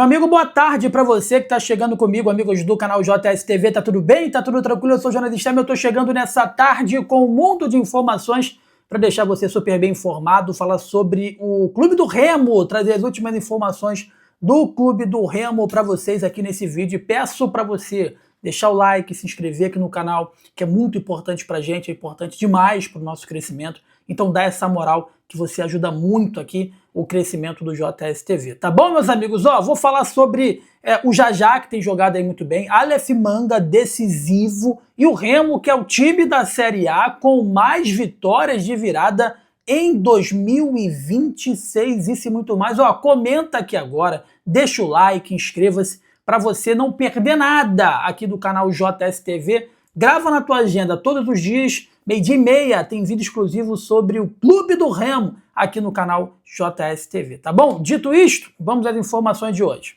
Meu amigo, boa tarde para você que está chegando comigo, amigos do canal JSTV, tá tudo bem? Tá tudo tranquilo? Eu sou o jornalista, eu tô chegando nessa tarde com um mundo de informações para deixar você super bem informado, falar sobre o Clube do Remo, trazer as últimas informações do Clube do Remo para vocês aqui nesse vídeo. Peço para você deixar o like, se inscrever aqui no canal, que é muito importante pra gente, é importante demais para o nosso crescimento. Então dá essa moral que você ajuda muito aqui o crescimento do JSTV. Tá bom, meus amigos? Ó, vou falar sobre o Jajá, que tem jogado aí muito bem, Aleph Manga decisivo e o Remo, que é o time da Série A com mais vitórias de virada em 2026, isso e muito mais. Ó, comenta aqui agora, deixa o like, inscreva-se para você não perder nada aqui do canal JSTV. Grava na tua agenda todos os dias, 12h30, tem vídeo exclusivo sobre o Clube do Remo aqui no canal JSTV, tá bom? Dito isto, vamos às informações de hoje.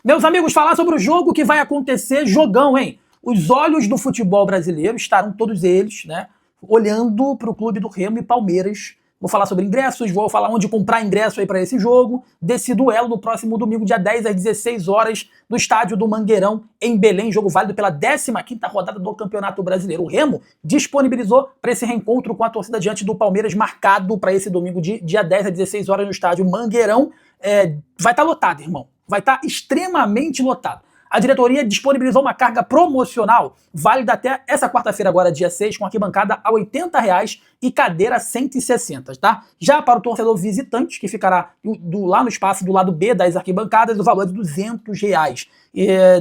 Meus amigos, falar sobre o jogo que vai acontecer, jogão, hein? Os olhos do futebol brasileiro estarão todos eles, né, olhando para o Clube do Remo e Palmeiras. Vou falar sobre ingressos, vou falar onde comprar ingresso aí para esse jogo, desse duelo no próximo domingo, dia 10 às 16 horas, no estádio do Mangueirão, em Belém, jogo válido pela 15ª rodada do Campeonato Brasileiro. O Remo disponibilizou para esse reencontro com a torcida diante do Palmeiras, marcado para esse domingo, dia 10 às 16 horas, no estádio Mangueirão. Vai estar lotado, irmão. Vai estar extremamente lotado. A diretoria disponibilizou uma carga promocional válida até essa quarta-feira, agora dia 6, com arquibancada a R$ 80 e cadeira 160, tá? Já para o torcedor visitante, que ficará lá no espaço do lado B das arquibancadas, o valor é de R$ 200.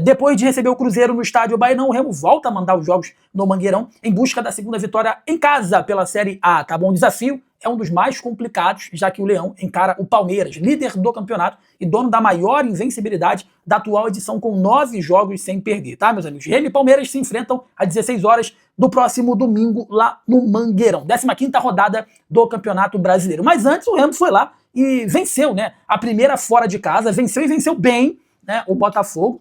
Depois de receber o Cruzeiro no estádio Bainão, o Remo volta a mandar os jogos no Mangueirão em busca da segunda vitória em casa pela Série A, tá bom? O desafio é um dos mais complicados, já que o Leão encara o Palmeiras, líder do campeonato e dono da maior invencibilidade da atual edição, com 9 jogos sem perder, tá, meus amigos? Remo e Palmeiras se enfrentam às 16 horas do próximo domingo lá no Mangueirão, 15ª rodada do Campeonato Brasileiro. Mas antes o Remo foi lá e venceu, né? A primeira fora de casa, venceu e venceu bem, né, o Botafogo,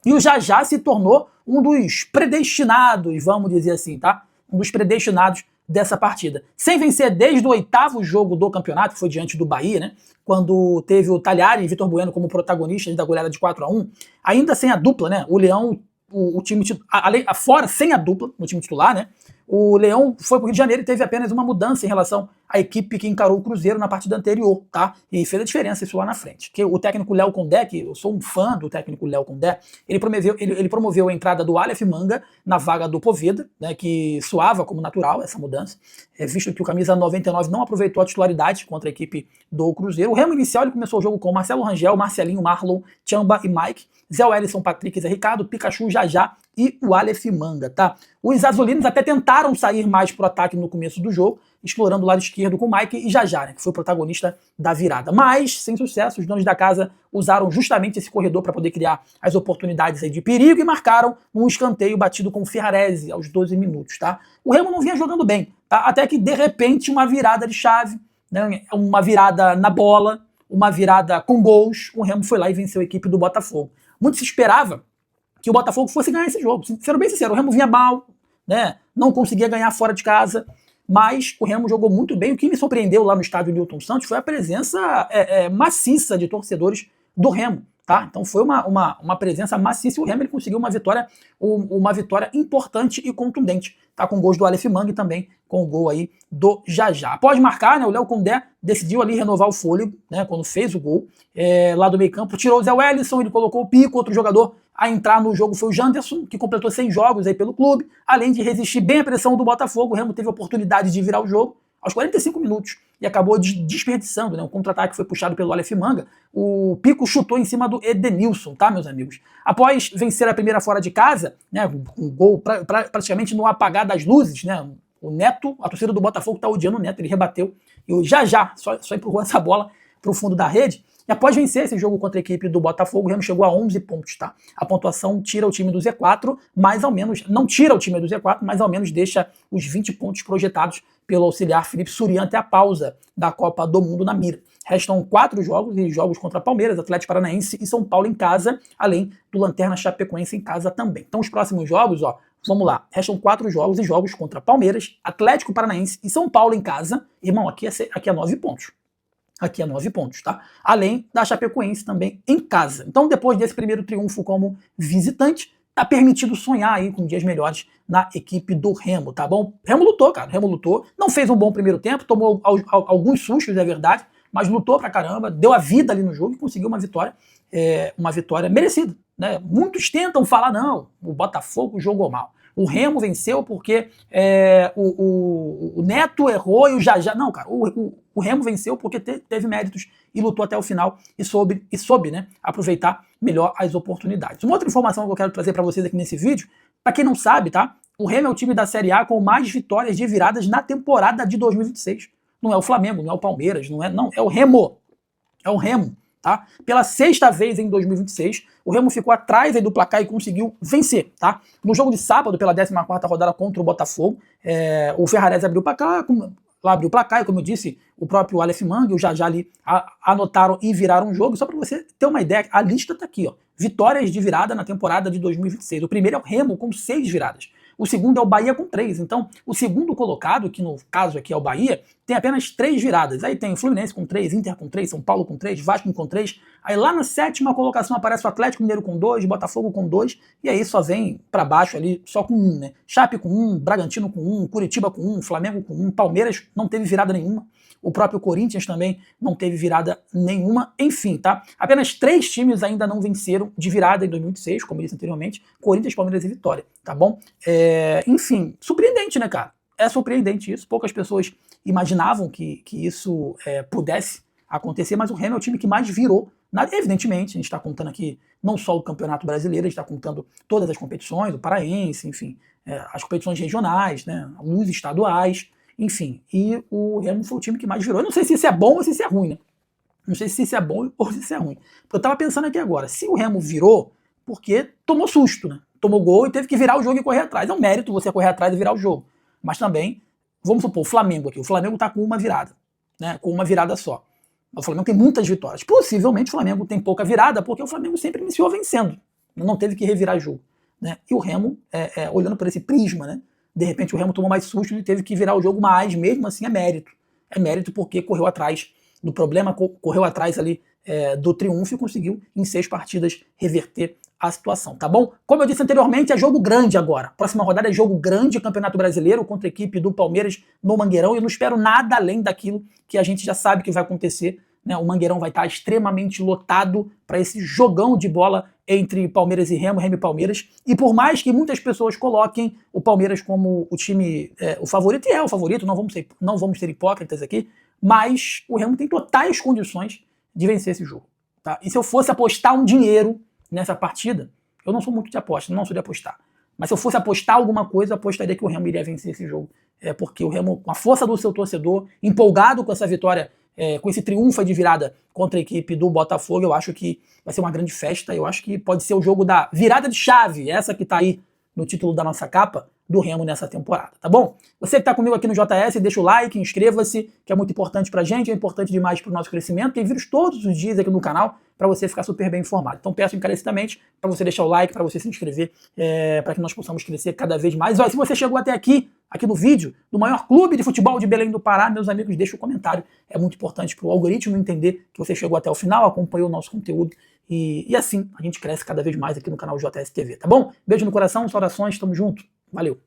e o Jajá se tornou um dos predestinados, vamos dizer assim, tá? Um dos predestinados dessa partida. Sem vencer desde o 8º jogo do campeonato, que foi diante do Bahia, né? Quando teve o Talhari e Vitor Bueno como protagonistas da goleada de 4-1, ainda sem a dupla, né? O Leão, o time fora sem a dupla no time titular, né? O Leão foi para o Rio de Janeiro e teve apenas uma mudança em relação à equipe que encarou o Cruzeiro na partida anterior, tá? E fez a diferença isso lá na frente. Que o técnico Léo Condé, que eu sou um fã do técnico Léo Condé, ele promoveu a entrada do Aleph Manga na vaga do Poveda, né, que soava como natural essa mudança, visto que o camisa 99 não aproveitou a titularidade contra a equipe do Cruzeiro. O Remo inicial ele começou o jogo com Marcelo Rangel, Marcelinho, Marlon, Tchamba e Mike, Zé Wellison, Patrick, Zé Ricardo, Pikachu, Jajá e o Aleph Manga, tá? Os azulinos até tentaram sair mais pro ataque no começo do jogo, explorando o lado esquerdo com Mike e Jajá, né, que foi o protagonista da virada. Mas, sem sucesso, os donos da casa usaram justamente esse corredor para poder criar as oportunidades aí de perigo e marcaram um escanteio batido com o Ferrarese aos 12 minutos, tá? O Remo não vinha jogando bem, tá? Até que, de repente, uma virada de chave, né, uma virada na bola, uma virada com gols, o Remo foi lá e venceu a equipe do Botafogo. Muito se esperava que o Botafogo fosse ganhar esse jogo. Sendo bem sincero, o Remo vinha mal, né? Não conseguia ganhar fora de casa, mas o Remo jogou muito bem. O que me surpreendeu lá no estádio Newton Santos foi a presença maciça de torcedores do Remo, tá? Então foi uma presença maciça e o Remo ele conseguiu uma vitória importante e contundente, tá? Com gols do Aleph Manga e também com o gol aí do Jajá. Após marcar, né, o Léo Condé decidiu ali renovar o fôlego, né, quando fez o gol lá do meio campo, tirou o Zé Wellison, ele colocou o Pico, outro jogador a entrar no jogo foi o Janderson, que completou 100 jogos aí pelo clube, além de resistir bem à pressão do Botafogo. O Remo teve a oportunidade de virar o jogo aos 45 minutos e acabou desperdiçando, né? O contra-ataque foi puxado pelo Aleph Manga. O Pico chutou em cima do Edenilson, tá, meus amigos? Após vencer a primeira fora de casa, né, um gol praticamente no apagar das luzes, né? O Neto, a torcida do Botafogo tá odiando o Neto, ele rebateu e o Jajá só empurrou essa bola para o fundo da rede. E após vencer esse jogo contra a equipe do Botafogo, o Remo chegou a 11 pontos, tá? A pontuação tira o time do Z4, mais ou menos, não tira o time do Z4, mas ao menos deixa os 20 pontos projetados pelo auxiliar Felipe Surian até a pausa da Copa do Mundo na mira. Restam 4 jogos, e jogos contra Palmeiras, Atlético Paranaense e São Paulo em casa, além do Lanterna Chapecoense em casa também. Então os próximos jogos, ó, vamos lá, restam 4 jogos e jogos contra Palmeiras, Atlético Paranaense e São Paulo em casa. Irmão, aqui é 9 pontos. aqui a 9 pontos, tá? Além da Chapecoense também em casa. Então, depois desse primeiro triunfo como visitante, tá permitido sonhar aí com dias melhores na equipe do Remo, tá bom? Remo lutou, cara, Remo lutou, não fez um bom primeiro tempo, tomou alguns sustos, é verdade, mas lutou pra caramba, deu a vida ali no jogo e conseguiu uma vitória merecida, né? Muitos tentam falar, não, o Botafogo jogou mal. O Remo venceu porque o Neto errou e o Jajá... Não, cara, o Remo venceu porque teve méritos e lutou até o final e soube, né, aproveitar melhor as oportunidades. Uma outra informação que eu quero trazer para vocês aqui nesse vídeo, para quem não sabe, tá? O Remo é o time da Série A com mais vitórias de viradas na temporada de 2026. Não é o Flamengo, não é o Palmeiras, não, é o Remo. É o Remo. Tá? Pela sexta vez em 2026, o Remo ficou atrás aí do placar e conseguiu vencer. Tá? No jogo de sábado, pela 14ª rodada contra o Botafogo, o Ferrarese abriu o placar, e como eu disse, o próprio Aleph Manga e o Jajá ali anotaram e viraram o jogo. Só para você ter uma ideia, a lista está aqui, ó. Vitórias de virada na temporada de 2026. O primeiro é o Remo com 6 viradas. O segundo é o Bahia com 3. Então, o segundo colocado, que no caso aqui é o Bahia, tem apenas 3 viradas. Aí tem o Fluminense com 3, Inter com 3, São Paulo com 3, Vasco com 3. Aí lá na 7ª colocação aparece o Atlético Mineiro com 2, Botafogo com 2. E aí só vem para baixo ali só com 1, né? Chape com 1, Bragantino com 1, Curitiba com 1, Flamengo com 1, Palmeiras não teve virada nenhuma. O próprio Corinthians também não teve virada nenhuma. Enfim, tá? Apenas 3 times ainda não venceram de virada em 2026, como eu disse anteriormente. Corinthians, Palmeiras e Vitória, tá bom? Enfim, surpreendente, né, cara? É surpreendente isso. Poucas pessoas imaginavam que isso pudesse acontecer, mas o Remo é o time que mais virou. Evidentemente, a gente está contando aqui não só o Campeonato Brasileiro, a gente está contando todas as competições, o Paraense, enfim, as competições regionais, né, os estaduais, enfim. E o Remo foi o time que mais virou. Eu não sei se isso é bom ou se isso é ruim, né? Não sei se isso é bom ou se isso é ruim. Porque eu tava pensando aqui agora, se o Remo virou, porque tomou susto, né? Tomou gol e teve que virar o jogo e correr atrás. É um mérito você correr atrás e virar o jogo. Mas também, vamos supor, o Flamengo aqui. O Flamengo tá com uma virada, né? Com uma virada só. O Flamengo tem muitas vitórias. Possivelmente o Flamengo tem pouca virada, porque o Flamengo sempre iniciou vencendo. Não teve que revirar jogo, né? E o Remo, olhando por esse prisma, né? De repente o Remo tomou mais susto e teve que virar o jogo, mas mesmo assim é mérito. É mérito porque correu atrás do problema, correu atrás ali do triunfo e conseguiu, em 6 partidas, reverter a situação, tá bom? Como eu disse anteriormente, é jogo grande agora. Próxima rodada é jogo grande, Campeonato Brasileiro, contra a equipe do Palmeiras no Mangueirão, e eu não espero nada além daquilo que a gente já sabe que vai acontecer, né? O Mangueirão vai estar extremamente lotado para esse jogão de bola entre Palmeiras e Remo e Palmeiras, e por mais que muitas pessoas coloquem o Palmeiras como o time, o favorito, e é o favorito, não vamos ser hipócritas aqui, mas o Remo tem totais condições de vencer esse jogo, tá? E se eu fosse apostar um dinheiro nessa partida, eu não sou muito de aposta, não sou de apostar, mas se eu fosse apostar alguma coisa, eu apostaria que o Remo iria vencer esse jogo, porque o Remo, com a força do seu torcedor, empolgado com essa vitória, com esse triunfo de virada contra a equipe do Botafogo, eu acho que vai ser uma grande festa, eu acho que pode ser o jogo da virada de chave, essa que tá aí no título da nossa capa, do Remo nessa temporada, tá bom? Você que tá comigo aqui no JS, deixa o like, inscreva-se, que é muito importante pra gente, é importante demais pro nosso crescimento, tem vídeos todos os dias aqui no canal para você ficar super bem informado. Então peço encarecidamente para você deixar o like, para você se inscrever, para que nós possamos crescer cada vez mais. Olha, se você chegou até aqui no vídeo, do maior clube de futebol de Belém do Pará, meus amigos, deixa o comentário, é muito importante pro algoritmo entender que você chegou até o final, acompanhou o nosso conteúdo, e assim a gente cresce cada vez mais aqui no canal JS TV, tá bom? Beijo no coração, saudações, tamo junto, valeu!